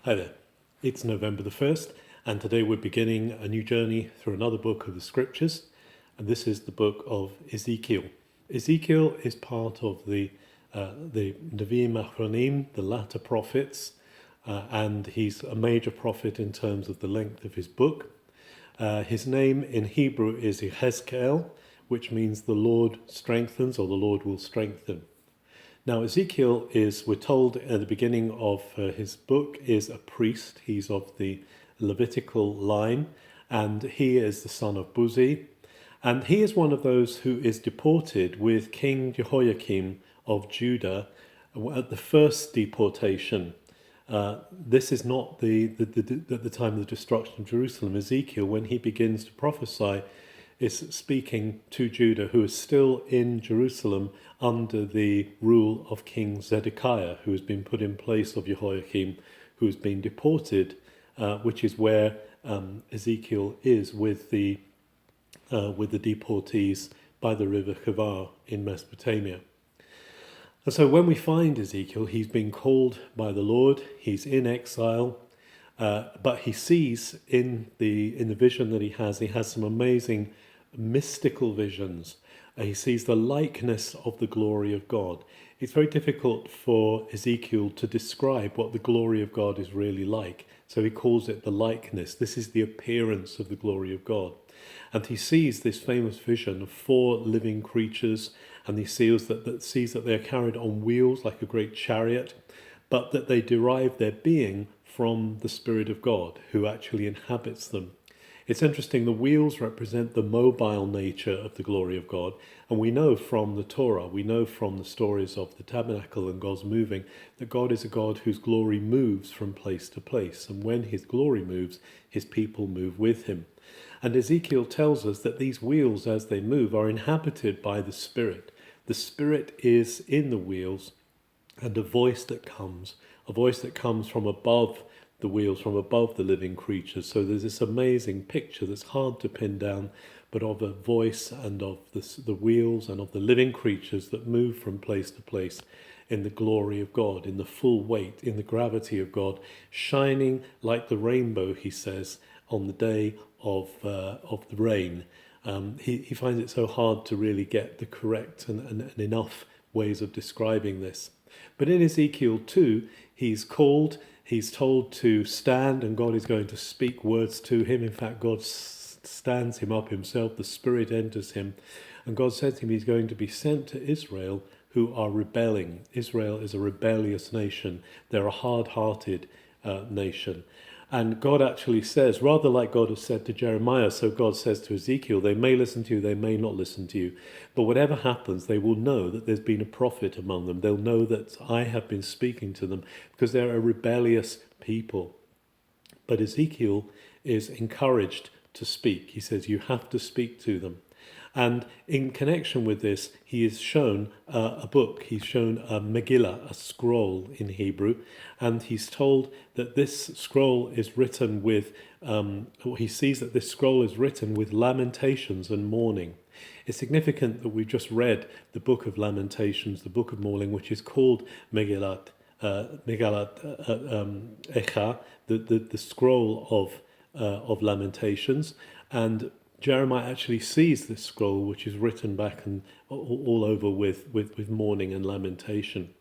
Hi there. It's November the 1st, and today we're beginning a new journey through another book of the scriptures, and this is the book of Ezekiel. Ezekiel is part of the Nevi'im Achronim, the latter prophets, and he's a major prophet in terms of the length of his book. His name in Hebrew is Exile, which means the Lord strengthens, or the Lord will strengthen. Now, Ezekiel is, we're told at the beginning of his book, is a priest. He's of the Levitical line, and he is the son of Buzi. And he is one of those who is deported with King Jehoiakim of Judah at the first deportation. This is not at the time of the destruction of Jerusalem. Ezekiel, when he begins to prophesy, is speaking to Judah, who is still in Jerusalem under the rule of King Zedekiah, who has been put in place of Jehoiakim, who has been deported, which is where Ezekiel is with the deportees by the river Chebar in Mesopotamia. And so when we find Ezekiel, he's been called by the Lord, he's in exile, but he sees in the vision that he has some amazing mystical visions. He sees the likeness of the glory of God. It's very difficult for Ezekiel to describe what the glory of God is really like. So he calls it the likeness. This is the appearance of the glory of God. And he sees this famous vision of 4 living creatures, and he sees that they are carried on wheels like a great chariot, but that they derive their being from the Spirit of God, who actually inhabits them. It's interesting, the wheels represent the mobile nature of the glory of God, and we know from the Torah, we know from the stories of the tabernacle and God's moving, that God is a God whose glory moves from place to place, and when his glory moves, his people move with him. And Ezekiel tells us that these wheels, as they move, are inhabited by the Spirit. The Spirit is in the wheels, and a voice that comes from above the wheels, from above the living creatures. So there's this amazing picture that's hard to pin down, but of a voice and of the wheels and of the living creatures that move from place to place in the glory of God, in the full weight, in the gravity of God, shining like the rainbow, he says, on the day of the rain. He finds it so hard to really get the correct and enough ways of describing this. But in Ezekiel 2, he's told to stand, and God is going to speak words to him. In fact, God stands him up himself. The Spirit enters him. And God says to him he's going to be sent to Israel, who are rebelling. Israel is a rebellious nation. They're a hard-hearted nation. And God actually says, rather like God has said to Jeremiah, so God says to Ezekiel, they may listen to you, they may not listen to you. But whatever happens, they will know that there's been a prophet among them. They'll know that I have been speaking to them, because they're a rebellious people. But Ezekiel is encouraged to speak. He says, you have to speak to them. And in connection with this, he is shown a book. He's shown a Megillah, a scroll in Hebrew, and he's told that this scroll is written with, he sees that this scroll is written with lamentations and mourning. It's significant that we've just read the book of Lamentations, the book of mourning, which is called Megillat Echa, the scroll of Lamentations, and Jeremiah actually sees this scroll, which is written back and all over with mourning and lamentation.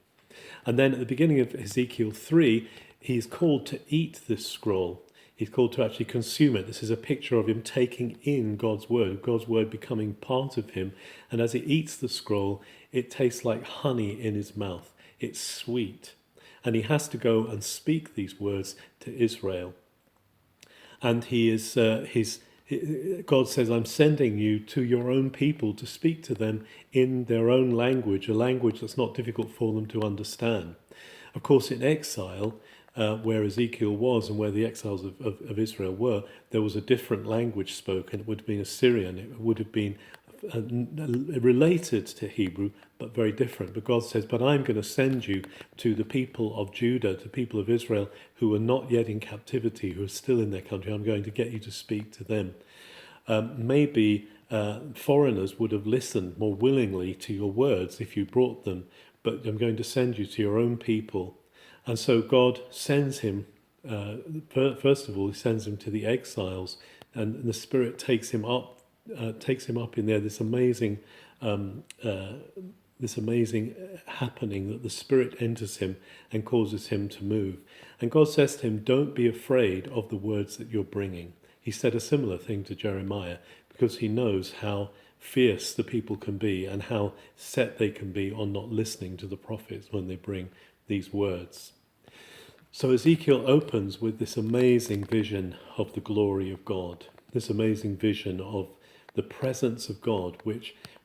And then at the beginning of Ezekiel 3, he's called to eat this scroll. He's called to actually consume it. This is a picture of him taking in God's word becoming part of him. And as he eats the scroll, it tastes like honey in his mouth. It's sweet. And he has to go and speak these words to Israel. And God says, I'm sending you to your own people to speak to them in their own language, a language that's not difficult for them to understand. Of course, in exile, where Ezekiel was and where the exiles of Israel were, there was a different language spoken. It would have been Assyrian. It would have been related to Hebrew, but very different. But God says, but I'm going to send you to the people of Judah, to the people of Israel who are not yet in captivity, who are still in their country. I'm going to get you to speak to them. Maybe foreigners would have listened more willingly to your words if you brought them, but I'm going to send you to your own people. And so God sends him First of all, he sends him to the exiles, and the Spirit takes him up in there. Um, uh, this amazing happening that the Spirit enters him and causes him to move. And God says to him, "Don't be afraid of the words that you're bringing." He said a similar thing to Jeremiah, because he knows how fierce the people can be and how set they can be on not listening to the prophets when they bring these words. So Ezekiel opens with this amazing vision of the glory of God, this amazing vision of the presence of God,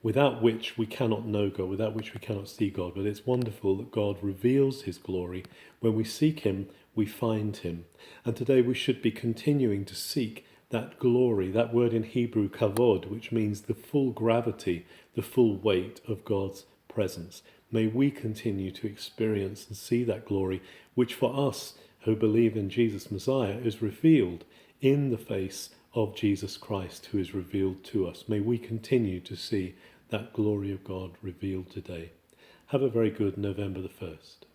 without which we cannot know God, without which we cannot see God. But it's wonderful that God reveals his glory. When we seek him, we find him. And today we should be continuing to seek that glory, that word in Hebrew, kavod, which means the full gravity, the full weight of God's presence. May we continue to experience and see that glory, which for us who believe in Jesus Messiah is revealed in the face of Jesus Christ, who is revealed to us. May we continue to see that glory of God revealed today. Have a very good November the 1st.